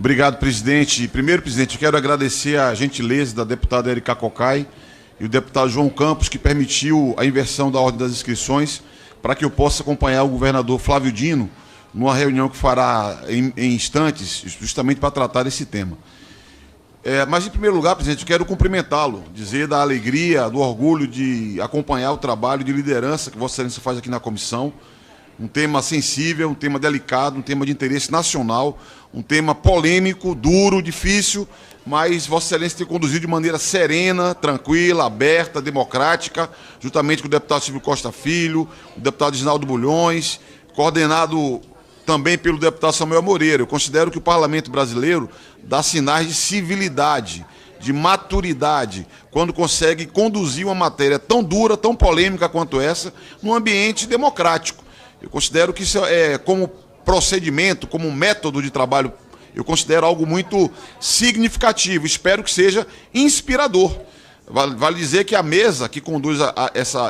Obrigado, presidente. Primeiro, presidente, eu quero agradecer a gentileza da deputada Erika Cocai e o deputado João Campos, que permitiu a inversão da ordem das inscrições para que eu possa acompanhar o governador Flávio Dino numa reunião que fará em instantes, justamente para tratar desse tema. Mas, em primeiro lugar, presidente, eu quero cumprimentá-lo, dizer da alegria, do orgulho de acompanhar o trabalho de liderança que Vossa Excelência faz aqui na comissão. Um tema sensível, um tema delicado, um tema de interesse nacional, um tema polêmico, duro, difícil, mas Vossa Excelência tem conduzido de maneira serena, tranquila, aberta, democrática, juntamente com o deputado Silvio Costa Filho, o deputado Ginaldo Bulhões, coordenado também pelo deputado Samuel Moreira. Eu considero que o parlamento brasileiro dá sinais de civilidade, de maturidade, quando consegue conduzir uma matéria tão dura, tão polêmica quanto essa, num ambiente democrático. Eu considero que isso como procedimento, como método de trabalho, eu considero algo muito significativo. Espero que seja inspirador. Vale dizer que a mesa que conduz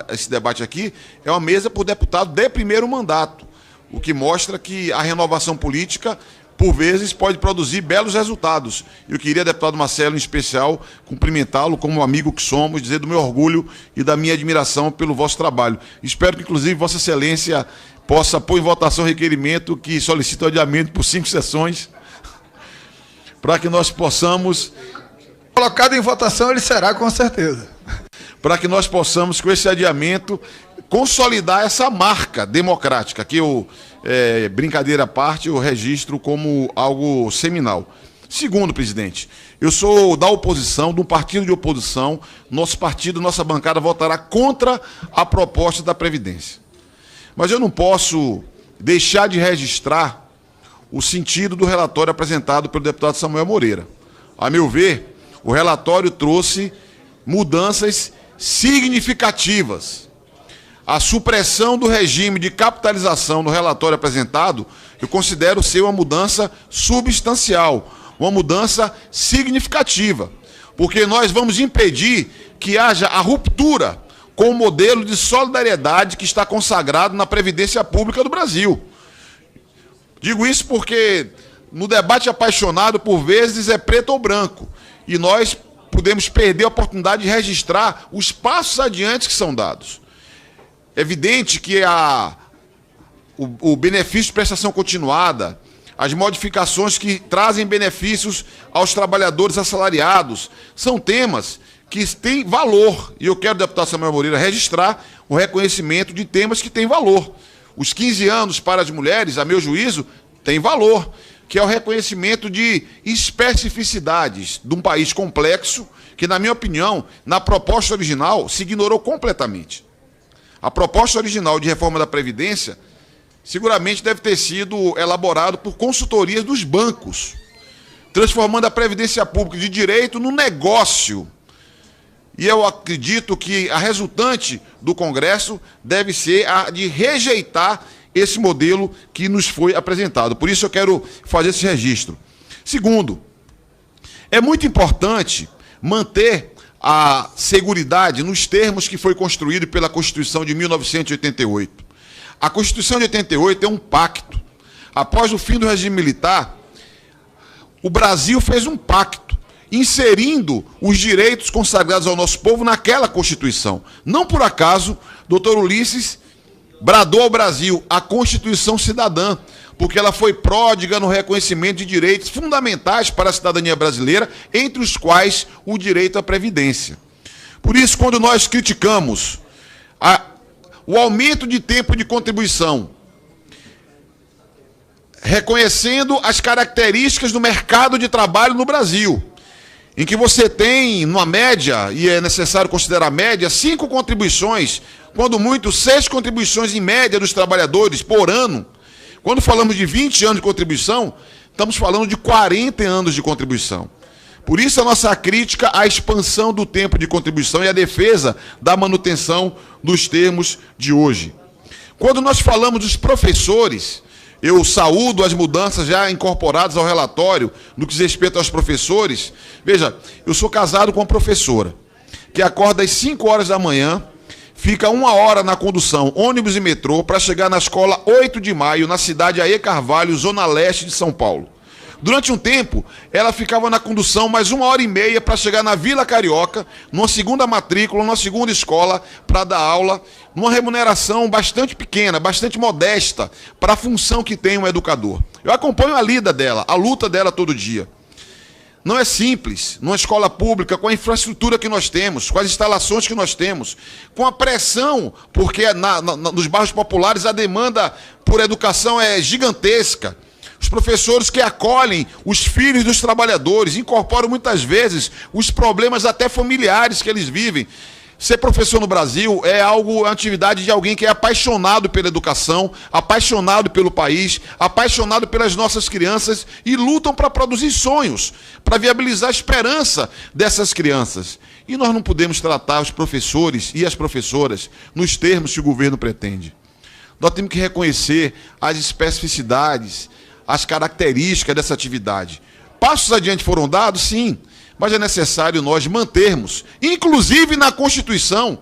esse debate aqui é uma mesa por deputado de primeiro mandato, o que mostra que a renovação política, por vezes, pode produzir belos resultados. Eu queria, deputado Marcelo, em especial, cumprimentá-lo como amigo que somos, dizer do meu orgulho e da minha admiração pelo vosso trabalho. Espero que, inclusive, Vossa Excelência possa pôr em votação o requerimento que solicita o adiamento por 5 sessões, para que nós possamos... Colocado em votação, ele será, com certeza. Para que nós possamos, com esse adiamento, consolidar essa marca democrática, que eu, brincadeira à parte, eu registro como algo seminal. Segundo, presidente, eu sou da oposição, de um partido de oposição, nosso partido, nossa bancada votará contra a proposta da Previdência. Mas eu não posso deixar de registrar o sentido do relatório apresentado pelo deputado Samuel Moreira. A meu ver, o relatório trouxe mudanças significativas. A supressão do regime de capitalização no relatório apresentado, eu considero ser uma mudança substancial, uma mudança significativa, porque nós vamos impedir que haja a ruptura com o modelo de solidariedade que está consagrado na Previdência Pública do Brasil. Digo isso porque no debate apaixonado, por vezes, é preto ou branco, e nós podemos perder a oportunidade de registrar os passos adiantes que são dados. É evidente que o benefício de prestação continuada, as modificações que trazem benefícios aos trabalhadores assalariados, são temas que têm valor. E eu quero, deputado Samuel Moreira, registrar o reconhecimento de temas que têm valor. Os 15 anos para as mulheres, a meu juízo, tem valor, que é o reconhecimento de especificidades de um país complexo, que, na minha opinião, na proposta original, se ignorou completamente. A proposta original de reforma da Previdência seguramente deve ter sido elaborada por consultorias dos bancos, transformando a Previdência Pública de direito num negócio. E eu acredito que a resultante do Congresso deve ser a de rejeitar esse modelo que nos foi apresentado. Por isso eu quero fazer esse registro. Segundo, é muito importante manter a seguridade nos termos que foi construído pela Constituição de 1988. A Constituição de 88 é um pacto. Após o fim do regime militar, o Brasil fez um pacto, inserindo os direitos consagrados ao nosso povo naquela Constituição. Não por acaso, doutor Ulisses bradou ao Brasil a Constituição Cidadã, porque ela foi pródiga no reconhecimento de direitos fundamentais para a cidadania brasileira, entre os quais o direito à previdência. Por isso, quando nós criticamos o aumento de tempo de contribuição, reconhecendo as características do mercado de trabalho no Brasil, em que você tem, numa média, e é necessário considerar a média, 5 contribuições, quando muito, 6 contribuições em média dos trabalhadores por ano. Quando falamos de 20 anos de contribuição, estamos falando de 40 anos de contribuição. Por isso a nossa crítica à expansão do tempo de contribuição e à defesa da manutenção dos termos de hoje. Quando nós falamos dos professores, eu saúdo as mudanças já incorporadas ao relatório no que diz respeito aos professores. Veja, eu sou casado com uma professora que acorda às 5 horas da manhã, fica 1 hora na condução, ônibus e metrô, para chegar na escola 8 de maio, na cidade Aê Carvalho, zona leste de São Paulo. Durante um tempo, ela ficava na condução mais 1h30 para chegar na Vila Carioca, numa segunda matrícula, numa segunda escola, para dar aula, numa remuneração bastante pequena, bastante modesta, para a função que tem um educador. Eu acompanho a lida dela, a luta dela todo dia. Não é simples, numa escola pública, com a infraestrutura que nós temos, com as instalações que nós temos, com a pressão, porque nos bairros populares a demanda por educação é gigantesca. Os professores que acolhem os filhos dos trabalhadores incorporam muitas vezes os problemas até familiares que eles vivem. Ser professor no Brasil é uma atividade de alguém que é apaixonado pela educação, apaixonado pelo país, apaixonado pelas nossas crianças e lutam para produzir sonhos, para viabilizar a esperança dessas crianças. E nós não podemos tratar os professores e as professoras nos termos que o governo pretende. Nós temos que reconhecer as especificidades, as características dessa atividade. Passos adiante foram dados? Sim. Mas é necessário nós mantermos, inclusive na Constituição,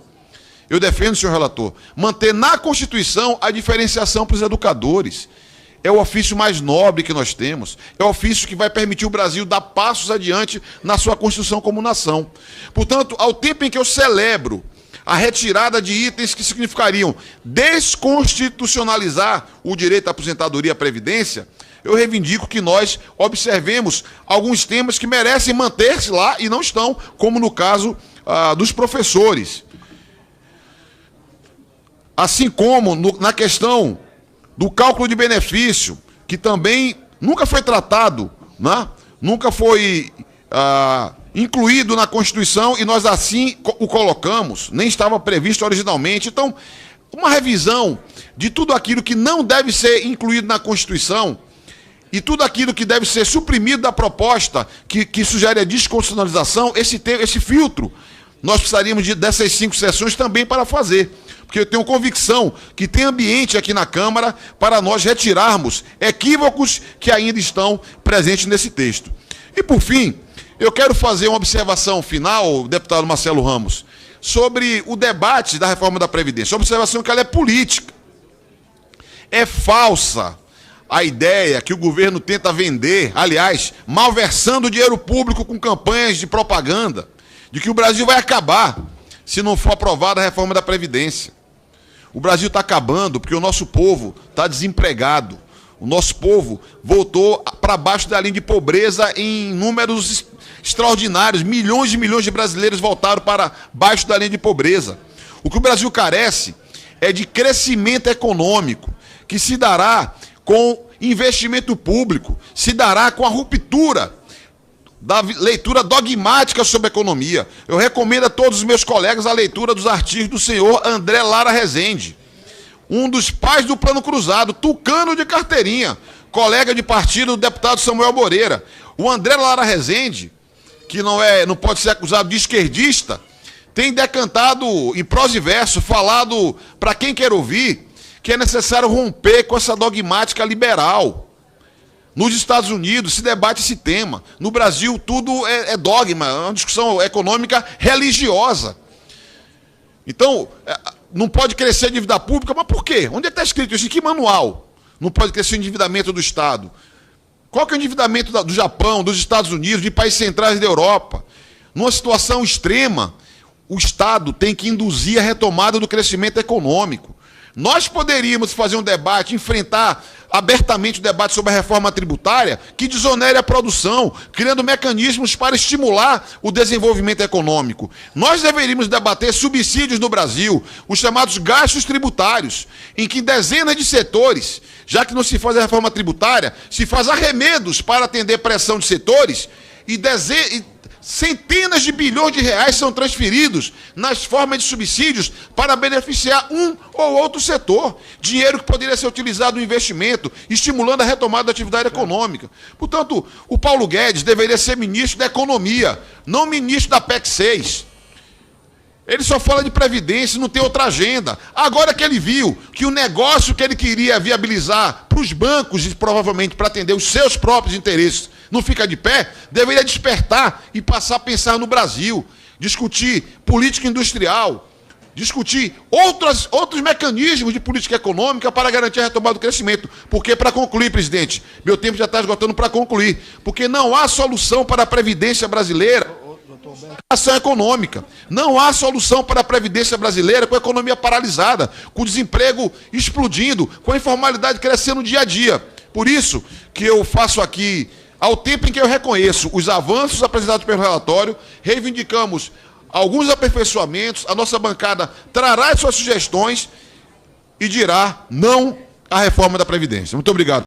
eu defendo, senhor relator, manter na Constituição a diferenciação para os educadores. É o ofício mais nobre que nós temos, é o ofício que vai permitir o Brasil dar passos adiante na sua Constituição como nação. Portanto, ao tempo em que eu celebro a retirada de itens que significariam desconstitucionalizar o direito à aposentadoria e à previdência, eu reivindico que nós observemos alguns temas que merecem manter-se lá e não estão, como no caso dos professores. Assim como na questão do cálculo de benefício, que também nunca foi tratado, né? Nunca foi incluído na Constituição e nós assim o colocamos, nem estava previsto originalmente. Então, uma revisão de tudo aquilo que não deve ser incluído na Constituição e tudo aquilo que deve ser suprimido da proposta que sugere a desconstitucionalização, esse filtro, nós precisaríamos dessas 5 sessões também para fazer. Porque eu tenho convicção que tem ambiente aqui na Câmara para nós retirarmos equívocos que ainda estão presentes nesse texto. E, por fim, eu quero fazer uma observação final, deputado Marcelo Ramos, sobre o debate da reforma da Previdência. Uma observação que ela é política. É falsa a ideia que o governo tenta vender, aliás, malversando o dinheiro público com campanhas de propaganda, de que o Brasil vai acabar se não for aprovada a reforma da Previdência. O Brasil está acabando porque o nosso povo está desempregado. O nosso povo voltou para baixo da linha de pobreza em números extraordinários. Milhões de brasileiros voltaram para baixo da linha de pobreza. O que o Brasil carece é de crescimento econômico, que se dará com investimento público, se dará com a ruptura da leitura dogmática sobre a economia. Eu recomendo a todos os meus colegas a leitura dos artigos do senhor André Lara Rezende, um dos pais do Plano Cruzado, tucano de carteirinha, colega de partido do deputado Samuel Moreira. O André Lara Rezende, que não pode ser acusado de esquerdista, tem decantado em prosa e verso, falado para quem quer ouvir, que é necessário romper com essa dogmática liberal. Nos Estados Unidos se debate esse tema. No Brasil tudo é dogma, é uma discussão econômica religiosa. Então, não pode crescer a dívida pública, mas por quê? Onde é que está escrito isso? Em que manual? Não pode crescer o endividamento do Estado. Qual que é o endividamento do Japão, dos Estados Unidos, de países centrais da Europa? Numa situação extrema, o Estado tem que induzir a retomada do crescimento econômico. Nós poderíamos fazer um debate, enfrentar abertamente o debate sobre a reforma tributária que desonere a produção, criando mecanismos para estimular o desenvolvimento econômico. Nós deveríamos debater subsídios no Brasil, os chamados gastos tributários, em que dezenas de setores, já que não se faz a reforma tributária, se faz arremedos para atender pressão de setores e centenas de bilhões de reais são transferidos nas formas de subsídios para beneficiar um ou outro setor. Dinheiro que poderia ser utilizado no investimento, estimulando a retomada da atividade econômica. Portanto, o Paulo Guedes deveria ser ministro da Economia, não ministro da PEC 6. Ele só fala de previdência, não tem outra agenda. Agora que ele viu que o negócio que ele queria viabilizar para os bancos e provavelmente para atender os seus próprios interesses não fica de pé, deveria despertar e passar a pensar no Brasil, discutir política industrial, discutir outros mecanismos de política econômica para garantir a retomada do crescimento. Porque, para concluir, presidente, meu tempo já está esgotando para concluir, porque não há solução para a Previdência brasileira com a ação econômica. Não há solução para a Previdência brasileira com a economia paralisada, com o desemprego explodindo, com a informalidade crescendo dia a dia. Por isso que eu faço aqui, ao tempo em que eu reconheço os avanços apresentados pelo relatório, reivindicamos alguns aperfeiçoamentos, a nossa bancada trará as suas sugestões e dirá não à reforma da Previdência. Muito obrigado.